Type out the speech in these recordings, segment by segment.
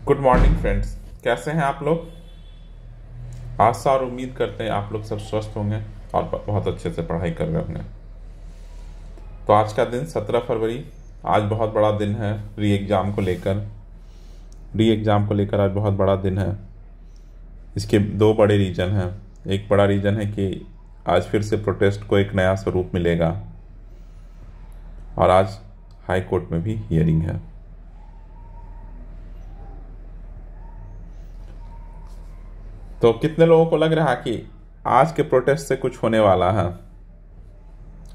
Good morning friends, कैसे हैं आप लोग। आशा और उम्मीद करते हैं आप लोग सब स्वस्थ होंगे और बहुत अच्छे से पढ़ाई कर रहे होंगे। तो आज का दिन 17 फरवरी, आज बहुत बड़ा दिन है री एग्ज़ाम को लेकर आज बहुत बड़ा दिन है। इसके दो बड़े रीज़न हैं। एक बड़ा रीज़न है कि आज फिर से प्रोटेस्ट को एक नया स्वरूप मिलेगा और आज हाई कोर्ट में भी हियरिंग है। तो कितने लोगों को लग रहा है कि आज के प्रोटेस्ट से कुछ होने वाला है?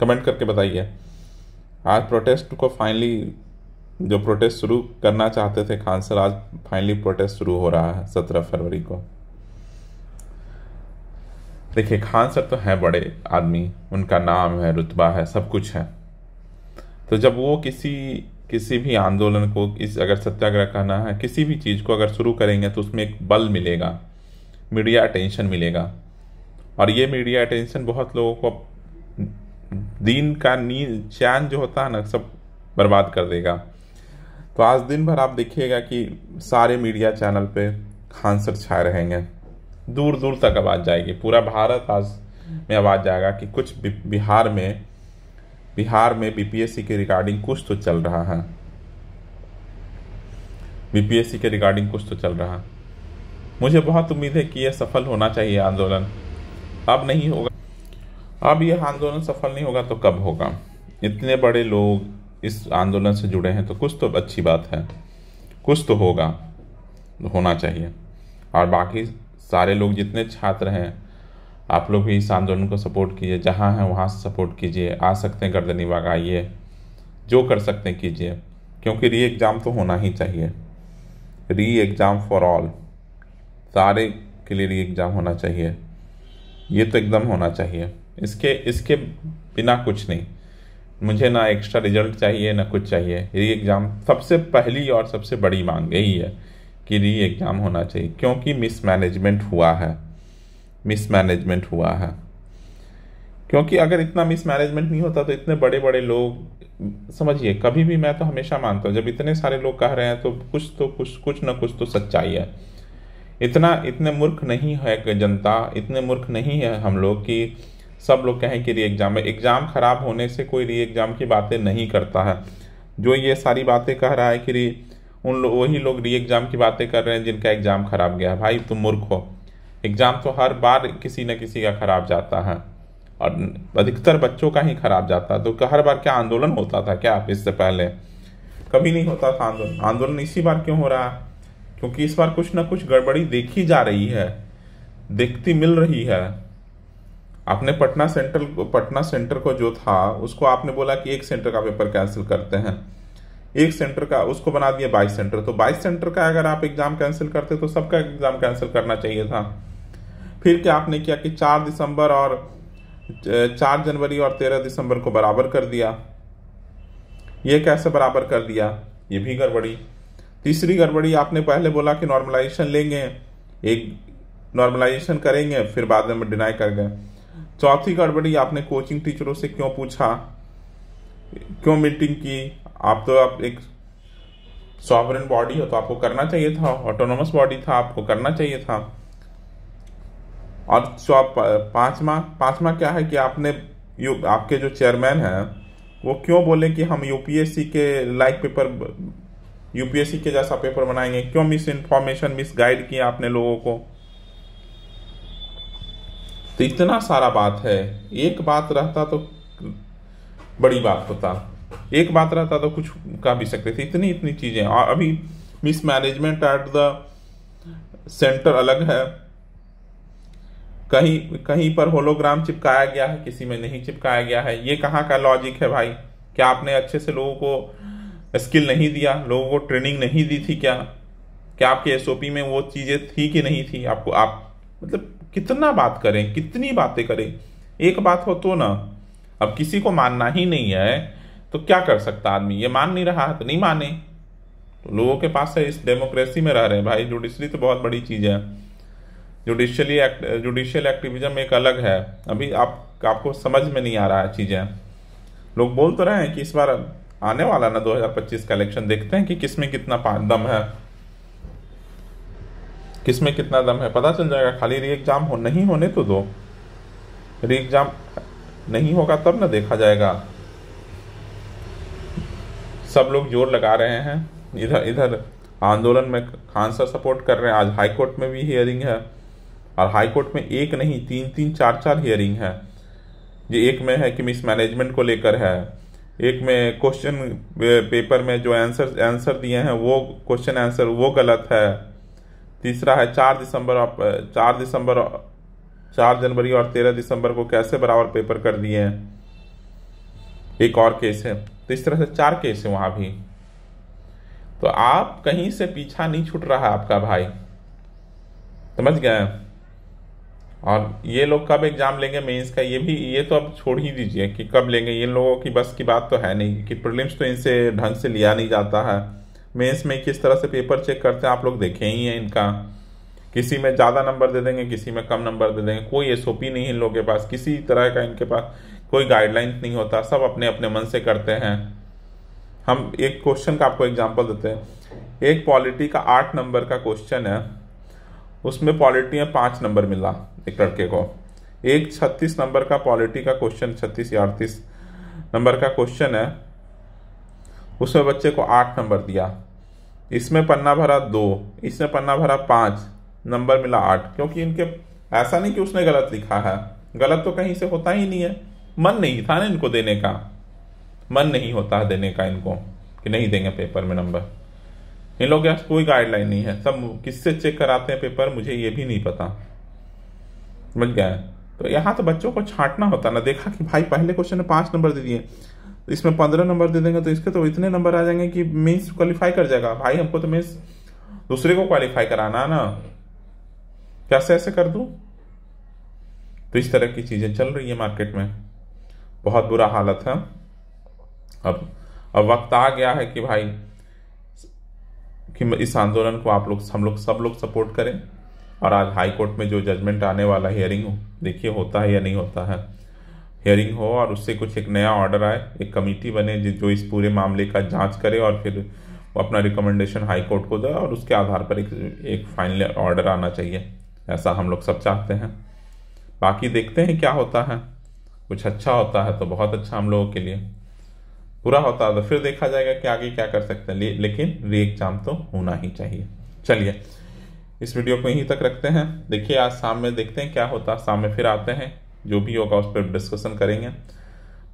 कमेंट करके बताइए। आज प्रोटेस्ट को फाइनली, जो प्रोटेस्ट शुरू करना चाहते थे खान सर, आज फाइनली प्रोटेस्ट शुरू हो रहा है 17 फरवरी को। देखिए, खान सर तो हैं बड़े आदमी, उनका नाम है, रुतबा है, सब कुछ है। तो जब वो किसी भी आंदोलन को, अगर सत्याग्रह करना है, किसी भी चीज़ को अगर शुरू करेंगे तो उसमें एक बल मिलेगा, मीडिया अटेंशन मिलेगा। और ये मीडिया अटेंशन बहुत लोगों को दिन का नींद चैन जो होता है ना, सब बर्बाद कर देगा। तो आज दिन भर आप देखिएगा कि सारे मीडिया चैनल पे खान सर छाए रहेंगे, दूर दूर तक आवाज़ जाएगी। पूरा भारत आज में आवाज़ जाएगा कि कुछ बिहार में बीपीएससी के रिगार्डिंग कुछ तो चल रहा है, बीपीएससी के रिगार्डिंग कुछ तो चल रहा है। मुझे बहुत उम्मीद है कि यह सफल होना चाहिए आंदोलन। अब नहीं होगा, अब यह आंदोलन सफल नहीं होगा तो कब होगा? इतने बड़े लोग इस आंदोलन से जुड़े हैं तो कुछ तो अच्छी बात है, कुछ तो होगा, होना चाहिए। और बाकी सारे लोग, जितने छात्र हैं, आप लोग भी इस आंदोलन को सपोर्ट कीजिए। जहाँ हैं वहाँ से सपोर्ट कीजिए। आ सकते हैं गर्दनी लगाइए, जो कर सकते हैं कीजिए, क्योंकि री एग्ज़ाम तो होना ही चाहिए। री एग्ज़ाम फॉर ऑल, सारे के लिए री एग्ज़ाम होना चाहिए। ये तो एकदम होना चाहिए। इसके बिना कुछ नहीं। मुझे ना एक्स्ट्रा रिजल्ट चाहिए ना कुछ चाहिए। री एग्ज़ाम सबसे पहली और सबसे बड़ी मांग यही है कि री एग्ज़ाम होना चाहिए, क्योंकि मिसमैनेजमेंट हुआ है। क्योंकि अगर इतना मिसमैनेजमेंट नहीं होता तो इतने बड़े बड़े लोग, समझिए, कभी भी, मैं तो हमेशा मानता हूँ जब इतने सारे लोग कह रहे हैं तो कुछ ना कुछ तो सच्चाई है। इतने मूर्ख नहीं है जनता, इतने मूर्ख नहीं है हम लोग कि सब लोग कहें कि री एग्ज़ाम है। एग्ज़ाम खराब होने से कोई री एग्ज़ाम की बातें नहीं करता है। जो ये सारी बातें कह रहा है कि वही लोग री एग्ज़ाम की बातें कर रहे हैं जिनका एग्ज़ाम खराब गया है। भाई तुम मूर्ख हो। एग्ज़ाम तो हर बार किसी न किसी का खराब जाता है और अधिकतर बच्चों का ही खराब जाता है। तो हर बार क्या आंदोलन होता था क्या? इससे पहले कभी नहीं होता था आंदोलन इसी बार क्यों हो रहा है? क्योंकि इस बार कुछ ना कुछ गड़बड़ी देखी जा रही है, देखती मिल रही है। आपने पटना सेंटर को जो था उसको आपने बोला कि एक सेंटर का पेपर कैंसिल करते हैं, एक सेंटर का उसको बना दिया 22 सेंटर। तो 22 सेंटर का अगर आप एग्जाम कैंसिल करते तो सबका एग्जाम कैंसिल करना चाहिए था। फिर क्या आपने किया कि 4 जनवरी और 13 दिसंबर को बराबर कर दिया। ये कैसे बराबर कर दिया? ये भी गड़बड़ी। तीसरी गड़बड़ी, आपने पहले बोला कि नॉर्मलाइजेशन लेंगे, एक नॉर्मलाइजेशन करेंगे, फिर बाद में डिनाई कर गए। चौथी गड़बड़ी, आपने कोचिंग टीचरों से क्यों पूछा, क्यों मीटिंग की? आप एक सॉवरेन बॉडी हो तो आपको करना चाहिए था, ऑटोनोमस बॉडी था, आपको करना चाहिए था। और पांचवा क्या है कि आपके जो चेयरमैन हैं वो क्यों बोले कि हम यूपीएससी के जैसा पेपर बनाएंगे? क्यों मिस गाइड किया आपने लोगों को? तो इतना सारा बात है। एक बात रहता तो बड़ी बात होता, एक बात रहता तो कुछ कह भी सकते थे। इतनी चीजें। और अभी मिसमैनेजमेंट एट द सेंटर अलग है। कहीं पर होलोग्राम चिपकाया गया है, किसी में नहीं चिपकाया गया है। ये कहाँ का लॉजिक है भाई? क्या आपने अच्छे से लोगों को स्किल नहीं दिया, लोगों को ट्रेनिंग नहीं दी थी क्या? आपके एसओपी में वो चीजें थी कि नहीं थी? आप मतलब कितना बात करें, कितनी बातें करें? एक बात हो तो ना। अब किसी को मानना ही नहीं है तो क्या कर सकता आदमी? ये मान नहीं रहा है तो नहीं माने। तो लोगों के पास है, इस डेमोक्रेसी में रह रहे हैं भाई। जुडिशरी तो बहुत बड़ी चीज है। जुडिशियल एक्टिविज्म एक अलग है। अभी आपको समझ में नहीं आ रहा है चीजें। लोग बोल तो रहे हैं कि इस बार आने वाला ना 2025 का इलेक्शन, देखते हैं कि किसमें कितना दम है। किस में कितना दम है पता चल जाएगा। खाली री एग्जाम हो नहीं होने तो दो, री एग्जाम नहीं होगा तब ना देखा जाएगा। सब लोग जोर लगा रहे हैं, इधर इधर आंदोलन में खान सर सपोर्ट कर रहे हैं। आज हाई कोर्ट में भी हियरिंग है, और हाई कोर्ट में एक नहीं तीन तीन चार चार हियरिंग है। ये एक में है कि मिसमैनेजमेंट को लेकर है, एक में क्वेश्चन पेपर में जो आंसर दिए हैं वो क्वेश्चन आंसर वो गलत है। तीसरा है 4 जनवरी और 13 दिसंबर को कैसे बराबर पेपर कर दिए हैं, एक और केस है। तो इस तरह से 4 केस है वहां भी। तो आप कहीं से पीछा नहीं छूट रहा आपका भाई, समझ गए। और ये लोग कब एग्जाम लेंगे मेंस का, ये तो अब छोड़ ही दीजिए कि कब लेंगे। ये लोगों की बस की बात तो है नहीं कि प्रीलिम्स तो इनसे ढंग से लिया नहीं जाता है। मेंस में किस तरह से पेपर चेक करते हैं आप लोग देखे ही हैं इनका। किसी में ज़्यादा नंबर दे देंगे, किसी में कम नंबर दे देंगे। कोई एसओपी नहीं है इन लोगों के पास, किसी तरह का इनके पास कोई गाइडलाइंस नहीं होता। सब अपने अपने मन से करते हैं। हम एक क्वेश्चन का आपको एग्जांपल देते हैं। एक पॉलिटी का 8 नंबर का क्वेश्चन है, उसमें पॉलिटी में 5 नंबर मिला एक लड़के को। एक 36 नंबर का पॉलिटी का क्वेश्चन, 36 या 38 नंबर का क्वेश्चन है, उसमें बच्चे को 8 नंबर दिया। इसमें पन्ना भरा 2, इसमें पन्ना भरा 5, नंबर मिला 8। क्योंकि इनके ऐसा नहीं कि उसने गलत लिखा है, गलत तो कहीं से होता ही नहीं है। मन नहीं था ना इनको देने का, मन नहीं होता है देने का इनको कि नहीं देंगे पेपर में नंबर। इन लोगों के पास कोई गाइडलाइन नहीं है। सब किससे चेक कराते हैं पेपर मुझे ये भी नहीं पता, समझ गए। तो यहाँ तो बच्चों को छांटना होता ना। देखा कि भाई पहले क्वेश्चन में 5 नंबर दे दिए, इसमें 15 नंबर दे देंगे तो इसके तो इतने नंबर आ जाएंगे कि मेंस क्वालिफाई कर जाएगा। भाई हमको तो मेंस दूसरे को क्वालिफाई कराना है ना, कैसे ऐसे कर दूं। तो इस तरह की चीजें चल रही है मार्केट में, बहुत बुरा हालत है। अब वक्त आ गया है कि भाई कि इस आंदोलन को आप लोग सब लोग सपोर्ट करें। और आज हाई कोर्ट में जो जजमेंट आने वाला हियरिंग हो, देखिए होता है या नहीं होता है। हियरिंग हो और उससे कुछ एक नया ऑर्डर आए, एक कमेटी बने जो इस पूरे मामले का जांच करे और फिर वो अपना रिकमेंडेशन हाई कोर्ट को दे और उसके आधार पर एक फाइनल ऑर्डर आना चाहिए। ऐसा हम लोग सब चाहते हैं। बाकी देखते हैं क्या होता है। कुछ अच्छा होता है तो बहुत अच्छा हम लोगों के लिए, बुरा होता है तो फिर देखा जाएगा कि आगे क्या कर सकते हैं। लेकिन री एग्जाम तो होना ही चाहिए। चलिए इस वीडियो को यहीं तक रखते हैं। देखिए आज शाम में देखते हैं क्या होता है, शाम में फिर आते हैं, जो भी होगा उस पर डिस्कशन करेंगे।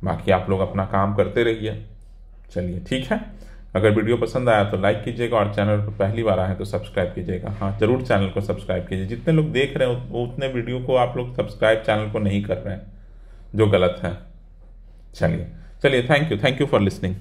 बाकी आप लोग अपना काम करते रहिए। चलिए ठीक है, अगर वीडियो पसंद आया तो लाइक कीजिएगा और चैनल पर पहली बार आए तो सब्सक्राइब कीजिएगा। हाँ जरूर चैनल को सब्सक्राइब कीजिए। जितने लोग देख रहे हैं उतने वीडियो को आप लोग सब्सक्राइब चैनल को नहीं कर रहे हैं, जो गलत है। चलिए थैंक यू फॉर लिसनिंग।